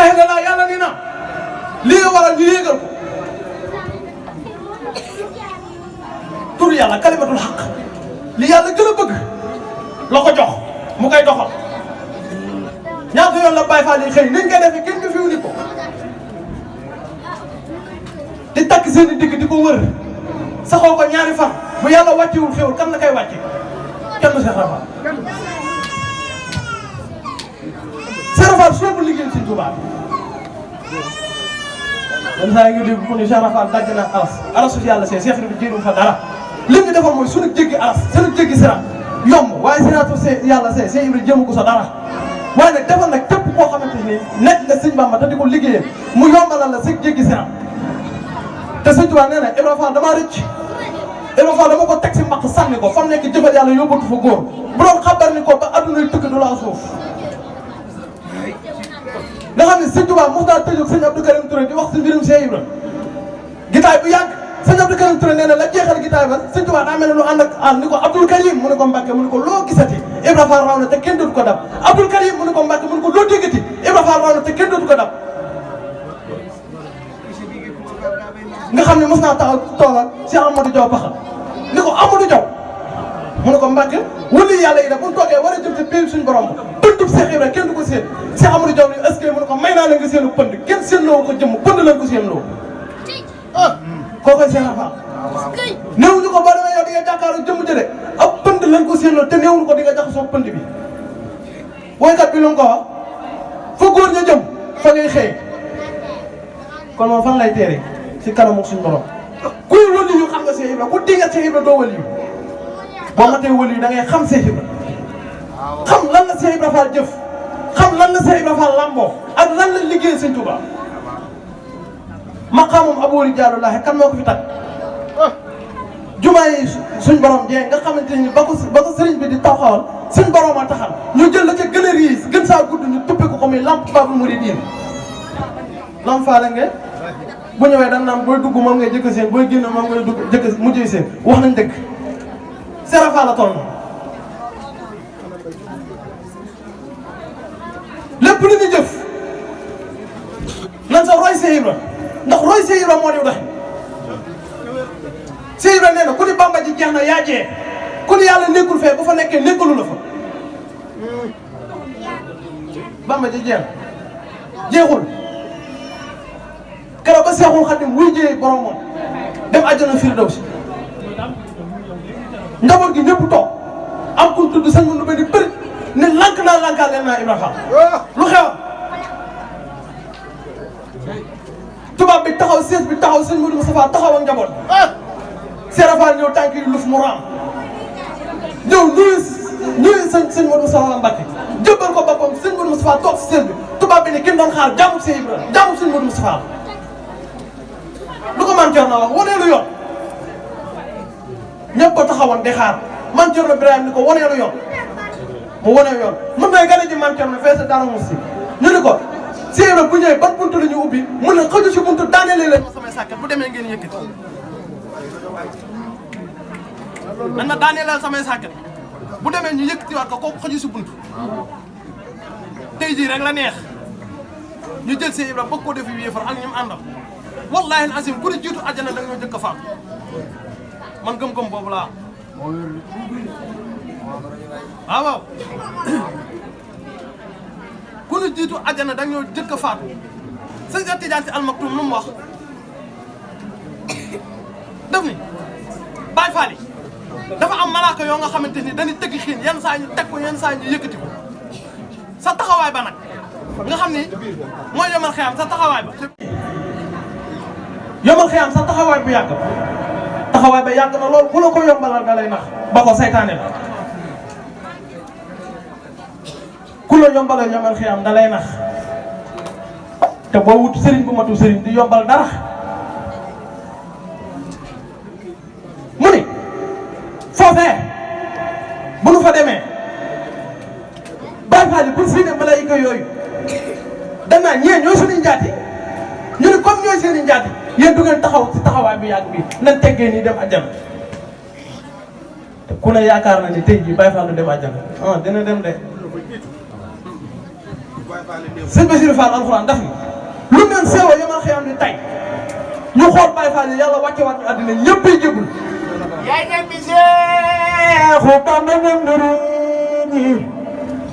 ilaha illallah yàlla ni na lii nga waral ñu yéegal ko tur yàlla kalimatul xaq li yàlla gën a bëgg la ko jox mu koy doxal ñaata yoon la Baye Fall yi xëy niñ koy defee kenn du fi wu ko di takk seen i digg di ko wër saxoo ko ñaari fan bu yàlla wàccewul xéwul kan la koy wàcce kenn Cheikh Rafal Cheikh Rafal soo ko liggéeyal si Touba yenn saa yi nga dégg ku ne Cheikh Rafal dagg na aras su yàlla see Cheikh bi jéerum fa dara li ñu defoon mooy suñu jéggi aras suñu jéggi sira yomb waaye siraatu see yàlla see Cheikh Ibra jëmu ko sa dara waaye nag defal nag képp koo xamante ni nekk nga sëñ Bamba te di ko liggéeyee mu yombalal la sa jéggi sira te sëñ Tuubaa nee na Ibra Fall damaa rëcc Ibra Fall dama ko teg si mbaq sànni ko fa mu nekk jëfal yàlla yóbbatu fa góor bu doon xabar ni ko ba adduna yi tëkk du la suuf nga xam ne sëñ Tuubaa mos naa tëjoog sëñ Abdou Karim Touré di wax si mbirum Cheikh Ibra gitaay bu yàgg sëñ Abdou Karim Touré nee na la jeexal gitaay ba sëñ Tuubaa daa mel ne lu ànd ak ni ko Abdoul Karim mu ne ko Mbàkke mu ne ko loo gisati Ibra Fall raw na te kenn dootu ko dab Abdoul Karim mu ne ko Mbàkke mu ne ko loo déggati Ibra Fall raw na te kenn dootu ko dab nga xam ne mos naa taxaw toogal si Amadou Diaw Paxa ni ko Amadou Diaw mu ne ko Mbàkke wëli yàlla yi da bu ñu toogee war a jëm ci biir suñu borom pëndub Cheikh Ibra kenn du ko séen si Amadou Diaw ni est-ce que mu ne ko may naa la nga séenu pënd kenn séenloo ko jëmm pënd lañ ko séenloo koo koy Cheikh Rafal néewuñu ko boo demee yow di nga jàkkaaru jëmm jële ab pënd lañ ko séenloo te néewuñu ko di nga jaxasoo pënd bi woykat bi lu mu ko wax fa góor ña jëm fa ngay xëy kon moom fan lay teere si kanamu suñu borom kuy wëli yu xam nga Cheikh Ibra ku dinga Cheikh Ibra doo wëli yu boo matee wëli yu da ngay xam Cheikh Ibra xam lan la Cheikh Ibra Fall jëf xam lan la Cheikh Ibra Fall lamboo ak lan la liggéey Sëñ Tuubaa maqaamum aboori jaarullaahi kan moo ko fi tag jumaa yi suñ borom jee nga xamante ni ba ko sëriñ bi di taxawal suñ borom a taxal ñu jël la ca gën a riis gën saa gudd ñu tuppe ko muy lamp Baabul Muridiin lamp faale nga bu ñëwee dañ naan booy dugg moom ngay jëkk seen booy génn moom ngay dugg jëkk mujjee seen wax nañ dëgg Cheikh Rafal la toll lépp lu ñu jëf nan sa roy Cheikh Ibra ndax roy Cheikh Ibra moo di dox Cheikh Ibra nee na ku ni Bamba ji jeex na yaa jee ku ni yàlla nekkul fee bu fa nekkee nekkalu la fa Bamba ji jeex jeexul keroog ba Seexul Xadim wuy jëyee boromam dem àjjana Firdawsi njaboot gi ñëpp toog am ku tudd sëñ lu mel ni bëri ne lank naa lankaal leen naa Ibra Fall lu xew tubaab bi taxaw sees bi taxaw sëñ Modou Moustapha taxaw ak njaboot Cheikh Rafal ñëw tànk yi luf mu raam ñëw nuyu sëñ Modou Moustapha Mbacke jëbbal ko boppam sëñ Modou Moustapha toog si sees bi tubaab bi ne kenn doon xaar jaamu Cheikh Ibra jaamu sëñ Modou Moustapha lu ko man Thierno wax waneelu yoon ñëpp ko taxawoon di xaar man Thierno Birahim ni ko waneelu yoon mu wane yoon mën na gën a ji man Thierno fee sa dara mu si ñu ni ko Cheikh Ibra bu ñëwee ban buntu la ñu ubbi mun na xëju si buntu daanelee leen ma samay sàkket bu demee ngeen yëkkati man ma daaneeleel samay sàkket bu demee ñu yëkkatiwaat ko kooku xëju si buntu tey jii rek la neex ñu jël Cheikh Ibra bëgg koo def yu yéefar ak ñum àndal wallahi asim ku ne jiitu àjjana da nga ñoo jëkk a faam man gëm-gëm boobu laa waaw ku ne jiitu àjjana da nga ñoo jëkk a faatu sëñ Cheikh Tidiane Sy Al Maktoum lu mu wax def ni Baay Faal yi dafa am malaaka yoo nga xamante ni dañuy tëgg xiin yenn saa ñu teg ko yenn saa ñu yëkkati ko sa taxawaay ba nag nga xam ni mooy yomal xiyam sa taxawaay ba yomal xiyam sa taxawaay bu yàgg taxawaay ba yàgg na lool ku la ko yombalal da lay nax ba ko saytaane la ku la yombalal yomal xiyam da lay nax te boo wut sëriñ bu matu sëriñ di yombal dara mu ni foofee bu nu fa demee Baay Faal yi bu si ne malaayika yooyu danaa ñee ñooy suñuy njaati ñu ne comme ñooy seen i njaati yéen du ngeen taxaw ci taxawaay bi yàgg bi nañ teggee nii dem àjjana te ku ne yaakaar na ni tey jii Baay Faal du dem àjjana ah dina dem de sëñ Bassirou Fall alxuraan daf ni lu mel seewoo yamal xëyam ni tey ñu xool Baye Fall yi yàlla wàcce waat ñu àddina ñëpp ay jébul yaay ne bi Seexu Bamba Mumruyi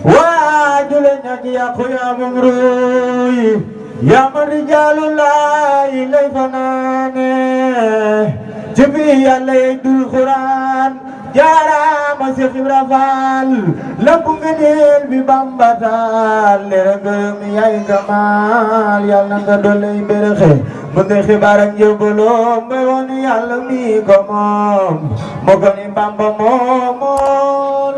waajule ñag yàqu yaa Mumruyi yaa ma rijaalullahi lay fanaane ci bi yàlla yey dul Quraan jaaraama Seex Ibra Faal lamp ngëneel bi Bamba taal leera ngërëm yaay Kamal yàlla nga doley berexe mu ngi xibaar ak njëbaloo may woon yàlla mi ko moom moo ko ni Bamba moom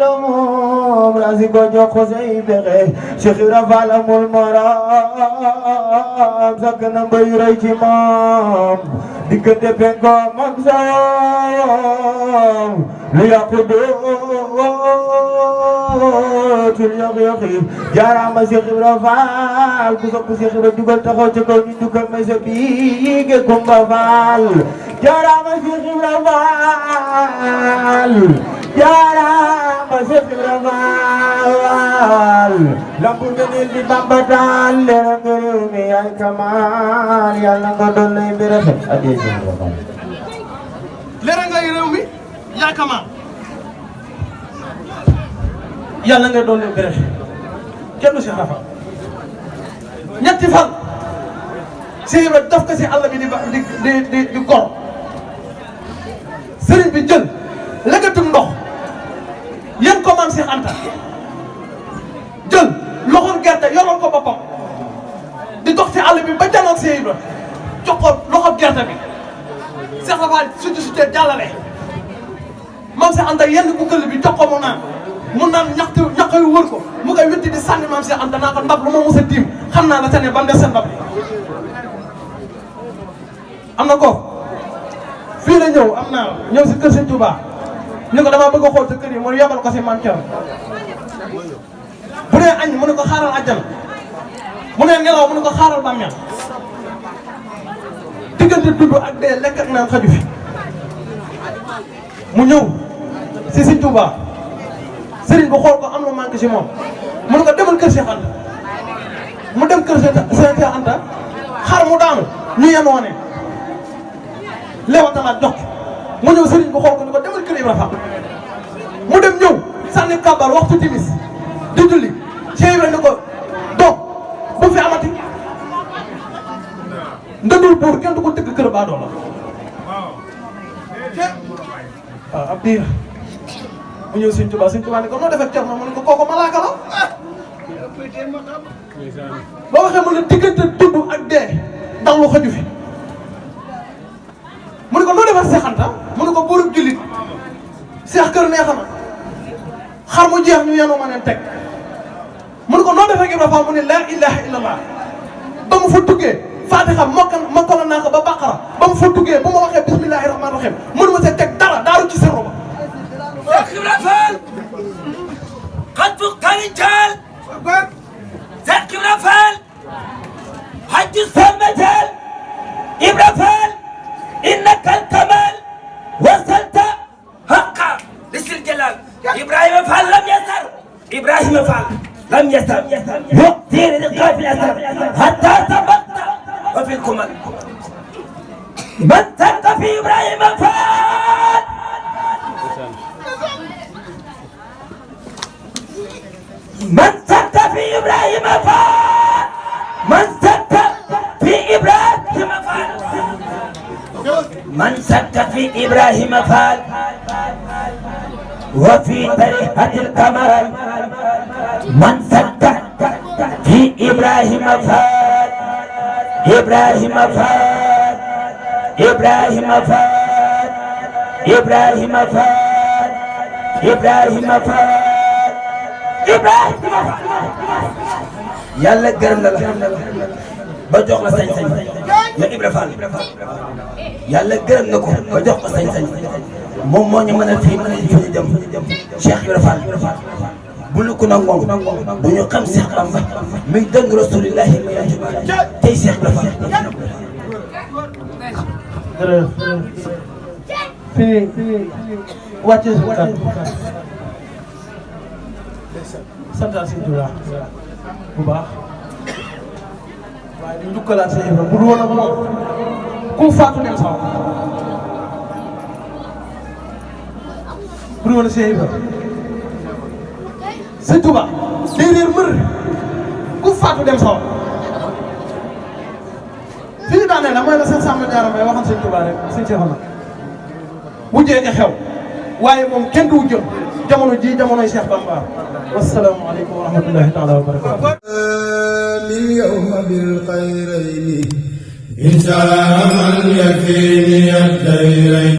la moom rasi ko jox ko say bexe Seex Ibra Faal amul morom sakk na mbay roy ci moom diggante penkoom ak soom lu yàqu dootul yàqu-yàqu jaaraama Seex Ibra Faal ku sopp Seex Ibra dugal taxaw ca kaw ñu dugal may sa biige Kumba Faal jaaraama Seex Ibra Faal jaaraama Seex Ibra Faal lampu ngëneel bi Bamba taal leera nga réew mi yaay Kamal yàlla nga doon lay mbir rafet adee Seex Ibra Faal leera nga réew mi yaay Kamal yàlla nga doon leen béréb kenn du si xafa ñetti fan Seex Ibra daf ko si àll bi di gor sëriñ bi jël lëggatum ndox yéen ko maam Seex Anta jël loxol gerte yoroon ko boppam di dox si àll bi ba janoog Seex Ibra jox ko loxol gerte bi Seex Faal suti jàllale maam Seex Anta yenn ku këll bi jox ko mu naan ñax yu wër ko mu koy witti di sànni maam Seex Anta naa ko ndab lu ma mos a tiim xam naa la te ne ba mu des seen ndab am na ko fii la ñëw am naa ñëw si kër Sëñ Tuubaa ni ko damaa bëgg a xool sa kër yi mu yebal ko si maam Cerno bu dee añ mu ne ko xaaral àjjana mu ne nelaw mu ne ko xaaral bàmmeel diggante dund ak dee lekk ak naan xaju fi mu ñëw si Sëñ Tuubaa sëriñ bu xool ko am na manqué si moom mu ne ko demal kër Seex Anta mu dem kër Seex Anta xar mu daanu ñu yenoone leewatalaat jox mu ñëw sëriñ bu xool ko ni ko demal kër Ibra Faal mu dem ñëw sànni kàbbar waxtu timis di julli Seex Ibra ni ko doom bu fi amati ndëndul buur kenn du ko tëgg kër baadoo la waaw ab diir mu ñëw Sëñ Tuubaa ni ko noo def ak Cerno mu ne ko kooku malaaka la boo waxee mu ne diggante dund ak dee ndax lu xaju fi mu ne ko noo defar Seex Anta mu ne ko buurub jullit seex kër neexa na xar mu jeex ñu yenu ma neen teg mu ne ko noo defar Ibra Faal mu ne laa ilaha illallah ba mu fa duggee Faatixa mokkal naa ko ba Baqara ba mu fa duggee bu ma waxee bismillahi rahmaani rahim mënu ma see teg dara daaru ci sirru ba Seex Ibra Faal xattu xarital Seex Ibra Faal hajju sammatal Ibra Faal innaka al-kamal wasalta haqqa lisil jalal Ibrahima Faal lam yasar Ibrahima Faal lam yasar yuqtir riqabil asar hatta sabaqta wa fil kumal man sakka fi Ibrahima Faal من سك في إبراهيم فعل من سك في إبراهيم فعل من سك في إبراهيم فعل وفي طريقة الكمال من سك في إبراهيم فعل إبراهيم فعل إبراهيم فعل إبراهيم فعل إبراهيم فعل Ibrahima yàlla gërëm na la ba jox la sañ-sañ yow Ibra Fall yàlla gërëm na ko ba jox ko sañ-sañ moom moo ñu mën a fii mën a fi ñu jëm Cheikh Ibra Fall bu lu ko nag moom bu ñu xam Cheikh Bamba muy doon rasulillahi tey Cheikh Ibra Fall fii wàcce si kàddu santal Sëñ Tuubaa bu baax waaye di njukkalaat Cheikh Ibra bu dul woon ak moom ku faatu dem saw bu dul woon ak Cheikh Ibra sëñ Touba day réer mër ku faatu dem saw fi ñu daanee la mooy la seen sàmm ñaara may waxoon sëñ Touba rek sëñ Cheikh Omar wujjee nga xew waaye moom kenn du wujjëm jamono ji jamonoy Cheikh Bamba wassalaamu aleykum wa rahmatullahi taala wa barakatuh اليوم بالخيرين إن شاء من يكفيني الديرين